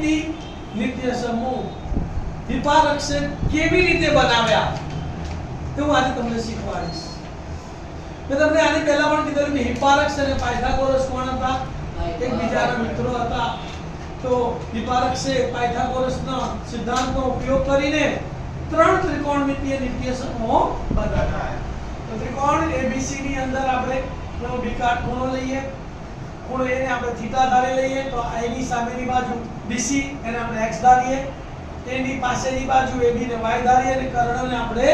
ત્રિકોણમિતિ નિત્ય સમૂહ વિપારક્ષ કેવી રીતે બનાવ્યા તો હું આજે તમને શીખવાડીશ. મેં તમને આની પહેલા પણ કીધું કે વિપારક્ષ અને પાયથાગોરસ કોણ હતા? એકબીજાના મિત્રો હતા. તો વિપારક્ષે પાયથાગોરસના સિદ્ધાંતનો ઉપયોગ કરીને ત્રણ ત્રિકોણમિતિય નિત્ય સમૂહો બનાવ્યા. તો ત્રિકોણ ABC ની અંદર આપણે એનો બી કાટખૂણો લઈએ. ખૂણો A ને આપણે થીટા ધારી લઈએ તો A ની સામેની બાજુ BC એને આપણે x ધારીએ. A ની પાસેની બાજુ AB ને y ધારીએ અને કર્ણને આપણે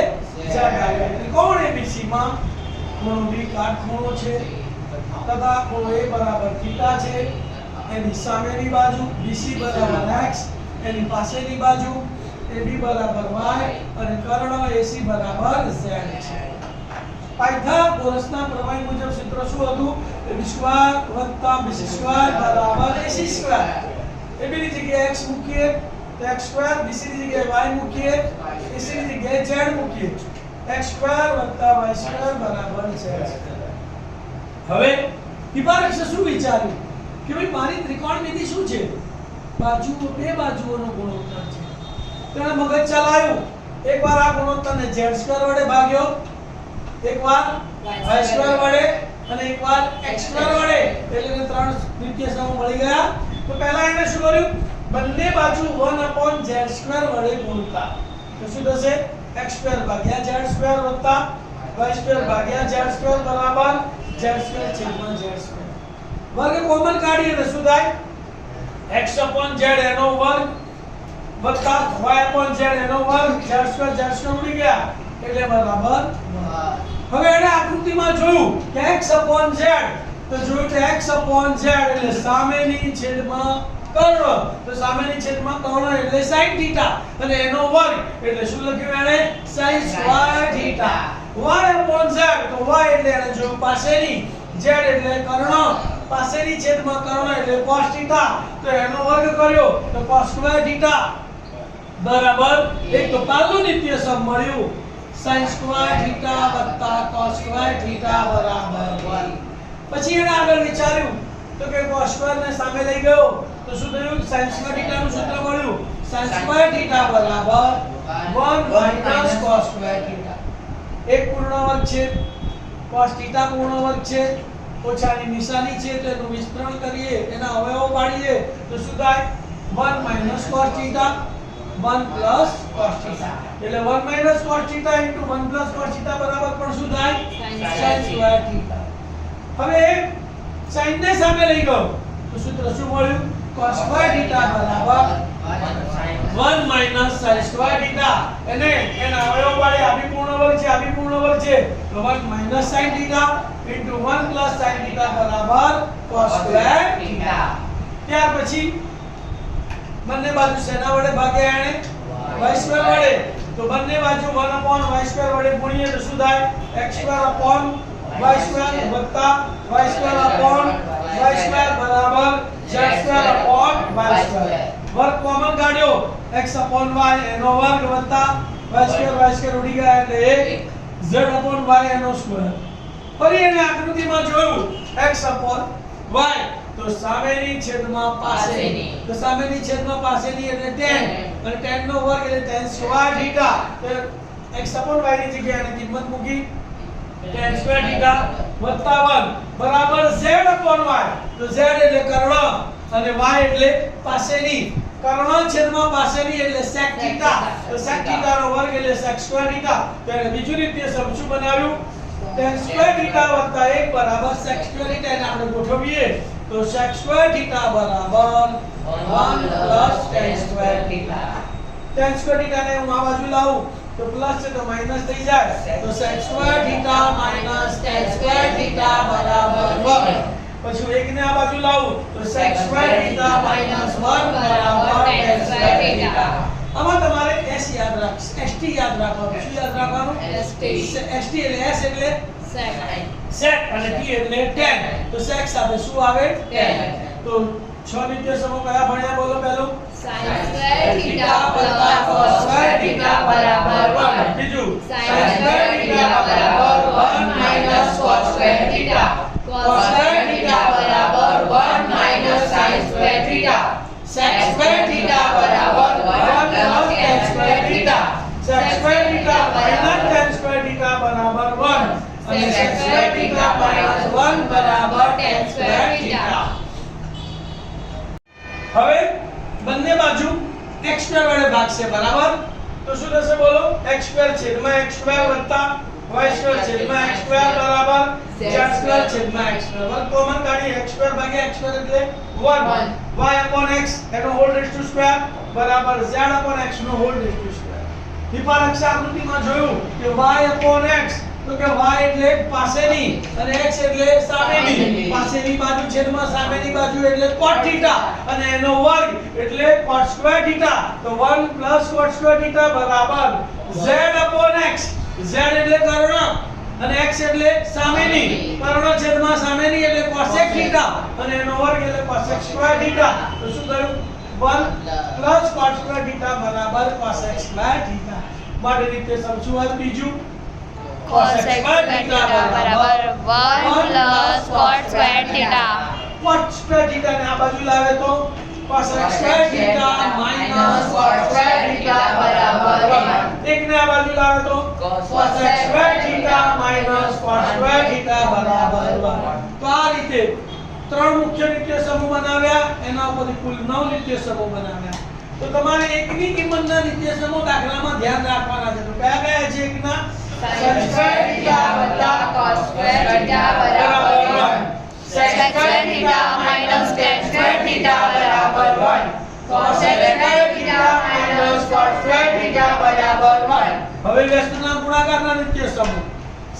z ધારીએ. ત્રિકોણ ABC માં ખૂણો B કાટખૂણો છે તથા ખૂણો A બરાબર થીટા છે. એની સામેની બાજુ BC બરાબર x, એની પાસેની બાજુ AB બરાબર y અને કર્ણ AC બરાબર z છે. પાયથાગોરસના પ્રમેય મુજબ સૂત્ર શું હતું? ab² + bc² બરાબર ac². AB ની જગ્યાએ x મૂકીએ તો x², bc ની જગ્યાએ y મૂકીએ, ac ની જગ્યાએ z મૂકીએ. x² + y² બરાબર z. હવે વિપારક્ષે શું વિચાર્યું કે ભાઈ મારી ત્રિકોણમિતિ શું છે? બાજુઓ બે બાજુઓનો ગુણોત્તર છે. તેણે મગજ ચલાવ્યું. એકવાર આ ગુણોત્તરને z² વડે ભાગ્યો, એકવાર y² વડે અને એકવાર x² વડે, એટલે ત્રણ નિત્ય સમૂહ મળી ગયા. તો પહેલા એને શું કર્યું? બંને બાજુ 1/z² વડે ગુણતા. તો શું થશે? x² / z² y² / z² બરાબર z²/z². વર્ગ કોમન કાઢીએ તો શું થાય? x/z એનો વર્ગ વત્તા y/z એનો વર્ગ, z² ઉડી ગયા એટલે બરાબર 1. હવે એને આકૃતિમાં જોયું કે x/z તો જોયું કે x/z એટલે સામેની છેદમાં કર્ણ. તો સામેની છેદમાં કર્ણ એટલે sin θ અને એનો વર્ગ એટલે શું લખ્યું એને? sin²θ. y/z તો y એટલે એને જોયું પાસેની, z એટલે કર્ણ, પાસેની છેદમાં કર્ણ એટલે cos θ તો એનો વર્ગ કર્યો તો cos²θ બરાબર એક તો પાલું નિત્ય સમ મળ્યું sin² θ cos² θ બરાબર 1. પછી એને આગળ વિચાર્યું તો કે cos² ને સામે લઈ ગયો તો શું થયું? sin² θ નું સૂત્ર મળ્યું sin² θ બરાબર 1 - cos² θ. એક પૂર્ણ વર્ગ છે, cos θ પૂર્ણ વર્ગ છે, ઓછાની નિશાની છે તો એનું વિસ્તરણ કરીએ, એના અવયવો પાડીએ તો શું થાય? 1 - cos θ 1 + cos θ એટલે 1 - cos θ * 1 + cos θ બરાબર પણ શું થાય? sin² θ. હવે sin ને સામે લઈ ગયો તો સૂત્ર શું મળ્યું? cos² θ બરાબર 1 - sin² θ. એને એના અવયવ પાડે, આ બી પૂર્ણ વર્ગ છે, આ બી પૂર્ણ વર્ગ છે તો 1 - sin θ * 1 + sin θ બરાબર cos² θ. ત્યાર પછી બંને બાજુ શેના વડે ભાગ્યા? એને y² વડે. તો બંને બાજુ 1/y² વડે ગુણીએ તો શું થાય? x² / y² વત્તા y² બરાબર z²/y². વર્ગ કોમન કાઢ્યો, x/y એનો વર્ગ વત્તા y² ઉડી ગયા એટલે 1 z/y એનો સ્ક્વેર. ફરી એને આકૃતિમાં જોયું x/y તો સામેની છેદમાં પાસેની, તો સામેની છેદમાં પાસેની એટલે tan અને tan નો વર્ગ એટલે tan² θ. તો x/y ની જગ્યાએ એની કિંમત મૂકી tan² θ વત્તા 1 બરાબર z/y. તો z એટલે કર્ણ અને y એટલે પાસેની. કર્ણ છેદમાં પાસેની એટલે sec θ. તો sec θ નો વર્ગ એટલે sec² θ. તો એને બીજું નિત્ય સમ શું બનાવ્યું? tan² θ વત્તા 1 બરાબર sec² θ. એને આપણે ગોઠવીએ તો sec² θ બરાબર 1 + tan² θ. tan² θ ને હું આ બાજુ લાવું તો પ્લસ છે તો માઈનસ થઈ જાય તો sec² θ - tan² θ બરાબર 1. પછી એક ને આ બાજુ લાવું તો sec² θ - 1 બરાબર tan² θ. આમાં તમારે s યાદ રાખો, st યાદ રાખવાનું. શું યાદ રાખવાનું? st એટલે s એટલે sec અને t એટલે tan. તો sec સાથે શું આવે? tan. તો 6 નિત્ય સમૂહ કયા ભણ્યા બોલો પહેલું? sin² θ + cos² θ બરાબર 1. બીજું sin² θ બરાબર 1 - cos² θ. cos² θ બરાબર 1 - sin² θ. sec² θ હવે બંને બાજુ x² વડે ભાગશે બરાબર તો શું થશે બોલો x² છેદમાં x² વત્તા y² છેદમાં x² બરાબર z² છેદમાં x². વર્ગ કોમન કાઢી x² ભાગ્યા x² એટલે 1 y upon x એનો હોલ રેઝ ટુ સ્ક્વેર બરાબર z upon x નો હોલ રેઝ ટુ સ્ક્વેર. વિપરીત આકૃતિમાં જોયું કે y upon x તો કે y એટલે પાસેની અને x એટલે સામેની. પાસેની બાજુ છેદમાં સામેની બાજુ એટલે cot θ અને એનો વર્ગ એટલે cot સ્ક્વેર θ. તો 1 cot સ્ક્વેર θ બરાબર z upon x. z એટલે કર્ણ અને x એટલે સામેની. કર્ણ છેદમાં સામેની એટલે cosec θ અને એનો વર્ગ એટલે cosec સ્ક્વેર θ. તો શું થયું 1 cot સ્ક્વેર θ બરાબર cosec સ્ક્વેર θ. માટે રીતે સમજવું આ બીજું cosec square theta બરાબર 1 cot square theta. cot square theta ને આ બાજુ લાવે તો cosec square theta minus cot square theta બરાબર 1. એક ને આ બાજુ લાવે તો cosec square theta minus cot square theta બરાબર 1. તો આ રીતે ત્રણ મુખ્ય નિત્ય સમૂહ બનાવ્યા એના ઉપરથી કુલ 9 નિત્ય સમૂહ બનાવ્યા. તો તમારે એકની કિંમતના નિત્ય સમૂહ દાખલામાં ધ્યાન રાખવાના છે. તો કયા કયા છે એકના sin square theta વત્તા cos square theta બરાબર 1. sec square theta minus tan square theta બરાબર 1. cosec square theta minus cot square theta બરાબર 1. હવે વ્યસ્તના ગુણાકારના નિત્ય સમૂહ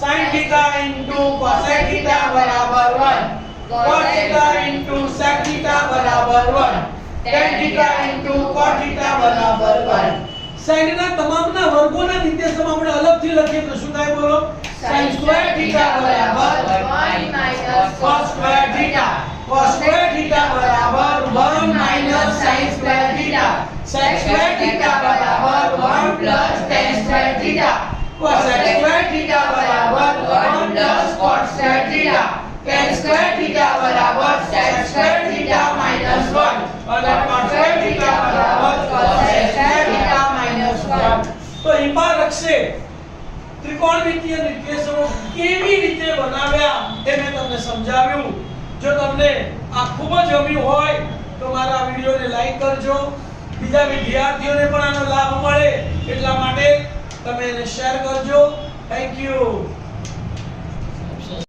sin theta into cosec theta બરાબર 1. cot theta into sec theta બરાબર 1. tan theta into cot theta બરાબર 1. sin ના તમામના વર્ગોના નિત્ય સમૂહ આપણે અલગથી લખીએ તો શું થાય બોલો sin square theta બરાબર 1 minus cos square theta. cos square theta બરાબર 1 minus sin square theta. sec square theta બરાબર 1 plus tan square theta. cosec square theta બરાબર 1 plus cot square theta. tan square theta બરાબર sec square theta minus 1 અને cot square theta બરાબર cosec square theta minus 1. તો હિપા રક્ષે ત્રિકોણમિતિય નિત્ય સમૂહ કેવી રીતે બનાવ્યા એ મેં તમને સમજાવ્યું. જો તમને આ ખૂબ જ ગમ્યું હોય તો મારા વિડિયોને લાઈક કરજો. બીજા વિદ્યાર્થીઓને પણ આનો લાભ મળે એટલા માટે તમે એને શેર કરજો. Thank you.